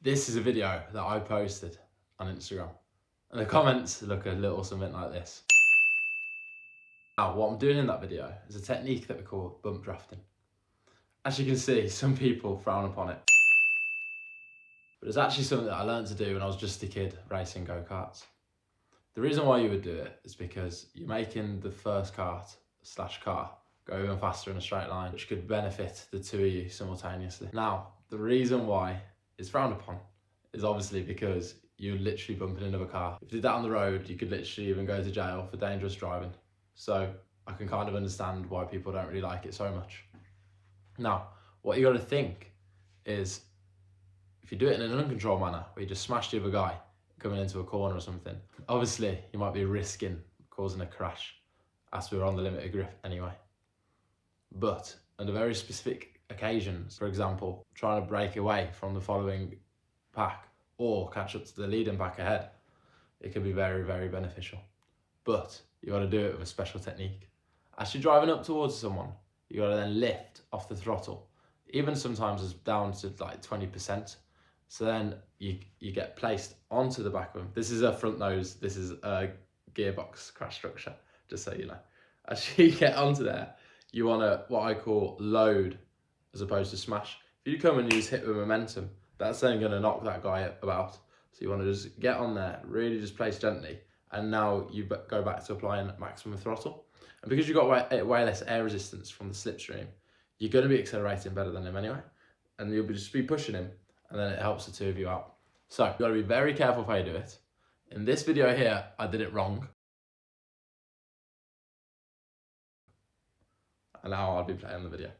This is a video that I posted on Instagram, and the comments look a little something like this. Now, what I'm doing in that video is a technique that we call bump drafting. As you can see, some people frown upon it, but it's actually something that I learned to do when I was just a kid racing go-karts. The reason why you would do it is because you're making the first kart / car go even faster in a straight line, which could benefit the two of you simultaneously. Now, the reason why it's frowned upon is obviously because you're literally bumping another car. If you did that on the road, you could literally even go to jail for dangerous driving. So I can kind of understand why people don't really like it so much. Now, what you got to think is, if you do it in an uncontrolled manner, where you just smash the other guy coming into a corner or something, obviously you might be risking causing a crash, as we're on the limited grip anyway. But under very specific occasions, for example, trying to break away from the following pack or catch up to the leading pack ahead, it can be very, very beneficial. But you got to do it with a special technique. As you're driving up towards someone, you got to then lift off the throttle, even sometimes as down to like 20%. So then you get placed onto the back of them. This is a front nose, this is a gearbox crash structure, just so you know. As you get onto there, you want to, what I call, load as opposed to smash. If you come and you just hit with momentum, that's then going to knock that guy about. So you want to just get on there, really just place gently, and now you go back to applying maximum throttle. And because you've got way less air resistance from the slipstream, you're going to be accelerating better than him anyway. And you'll just be pushing him, and then it helps the two of you out. So you've got to be very careful how you do it. In this video here, I did it wrong. And now I'll be playing the video.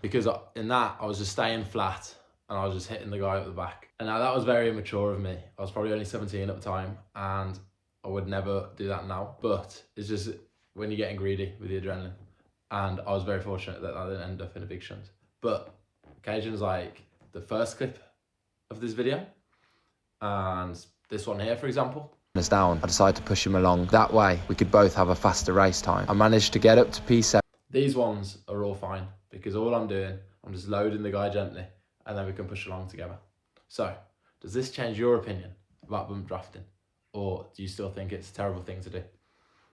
Because in that, I was just staying flat and I was just hitting the guy at the back. And now that was very immature of me. I was probably only 17 at the time and I would never do that now. But it's just when you're getting greedy with the adrenaline. And I was very fortunate that I didn't end up in a big shunt. But occasions like the first clip of this video and this one here, for example, is down, I decided to push him along. That way we could both have a faster race time. I managed to get up to P7. These ones are all fine because all I'm doing, I'm just loading the guy gently and then we can push along together. So, does this change your opinion about bump drafting, or do you still think it's a terrible thing to do?